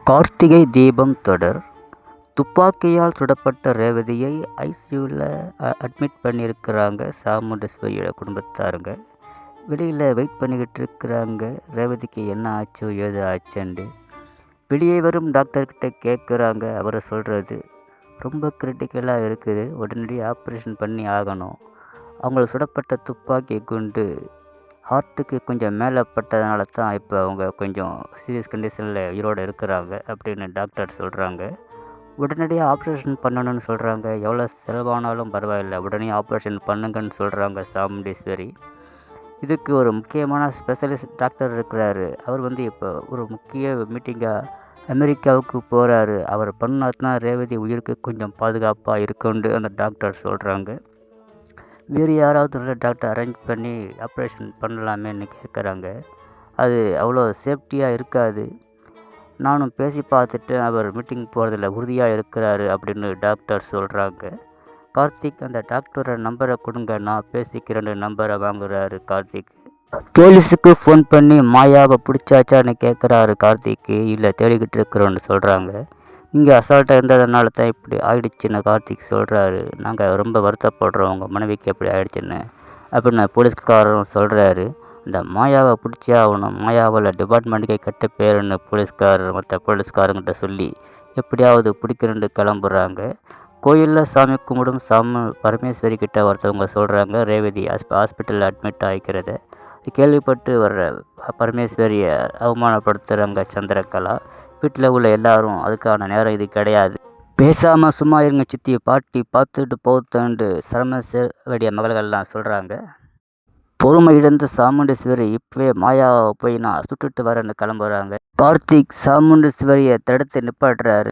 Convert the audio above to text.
கார்த்திகை தீபம் தொடர். துப்பாக்கியால் சுடப்பட்ட ரேவதியை ஐசியூவில் அட்மிட் பண்ணியிருக்கிறாங்க சாமுண்டீஸ்வரியோட குடும்பத்தாருங்க. வெளியில் வெயிட் பண்ணிக்கிட்டு இருக்கிறாங்க ரேவதிக்கு என்ன ஆச்சோ ஏது ஆச்சுண்டு. வெளியே வரும் டாக்டர்கிட்ட கேட்குறாங்க. அவரை சொல்கிறது ரொம்ப கிரிட்டிக்கலாக இருக்குது, உடனடியாக ஆப்ரேஷன் பண்ணி ஆகணும். அவங்களுக்கு சுடப்பட்ட துப்பாக்கி குண்டு ஹார்ட்டுக்கு கொஞ்சம் மேலே பட்டதுனால தான் இப்போ அவங்க கொஞ்சம் சீரியஸ் கண்டிஷனில் உயிரோடு இருக்கிறாங்க அப்படின்னு டாக்டர் சொல்கிறாங்க. உடனடியாக ஆப்ரேஷன் பண்ணணும்னு சொல்கிறாங்க. எவ்வளோ செலவானாலும் பரவாயில்ல, உடனே ஆப்ரேஷன் பண்ணுங்கன்னு சொல்கிறாங்க சாமுண்டீஸ்வரி. இதுக்கு ஒரு முக்கியமான ஸ்பெஷலிஸ்ட் டாக்டர் இருக்கிறாரு. அவர் இப்போ ஒரு முக்கிய மீட்டிங்காக அமெரிக்காவுக்கு போகிறாரு. அவர் பண்ணால் தான் ரேவதி உயிருக்கு கொஞ்சம் பாதுகாப்பாக இருக்குன்னு அந்த டாக்டர் சொல்கிறாங்க. வேறு யாராவது நல்ல டாக்டர் அரேஞ்ச் பண்ணி ஆப்ரேஷன் பண்ணலாமேன்னு கேட்குறாங்க. அது அவ்வளோ சேஃப்டியாக இருக்காது. நானும் பேசி பார்த்துட்டு அவர் மீட்டிங் போகிறதில்ல உறுதியாக இருக்கிறாரு அப்படின்னு டாக்டர் சொல்கிறாங்க. கார்த்திக் அந்த டாக்டரோட நம்பரை கொடுங்க, நான் பேசிக்கிறேன்னு நம்பரை வாங்குறாரு கார்த்திக். போலீஸுக்கு ஃபோன் பண்ணி மாயாவை பிடிச்சாச்சான்னு கேட்குறாரு கார்த்திக்கு. இல்லை, தேடிக்கிட்டு இருக்கிறோன்னு சொல்கிறாங்க. இங்கே அசால்ட்டாக இருந்ததுனால தான் இப்படி ஆயிடுச்சுன்னு கார்த்திக் சொல்கிறாரு. நாங்கள் ரொம்ப வருத்தப்படுறோம் உங்கள் மனைவிக்கு எப்படி ஆயிடுச்சுன்னு அப்படின்னு போலீஸ்காரரும் சொல்கிறாரு. இந்த மாயாவை பிடிச்சே ஆகணும், மாயாவில் டிபார்ட்மெண்ட்டுக்கே கெட்ட பேருன்னு போலீஸ்காரர் மற்ற போலீஸ்காரங்கிட்ட சொல்லி எப்படியாவது பிடிக்கிறேன்னு கிளம்புறாங்க. கோயிலில் சாமி கும்பிடும் பரமேஸ்வரி கிட்ட ஒருத்தவங்க சொல்கிறாங்க ரேவதி ஹாஸ்பிட்டலில் அட்மிட் ஆகிக்கிறத. கேள்விப்பட்டு வர்ற பரமேஸ்வரியை அவமானப்படுத்துகிறாங்க சந்திரகலா. வீட்டில் உள்ள எல்லாரும் அதுக்கான நேரம் இது கிடையாது, பேசாமல் சும்மா இருங்க சித்தி, பாட்டி பார்த்துட்டு போத்துண்டு சரமேஸ்வரிய மகள்கள்லாம் சொல்கிறாங்க. பொறுமை இழந்த சாமுண்டீஸ்வரி இப்போவே மாயாவை போய் நான் சுட்டுட்டு வரேன்னு கிளம்புறாங்க. கார்த்திக் சாமுண்டீஸ்வரியை தடுத்து நிப்பாட்டுறாரு.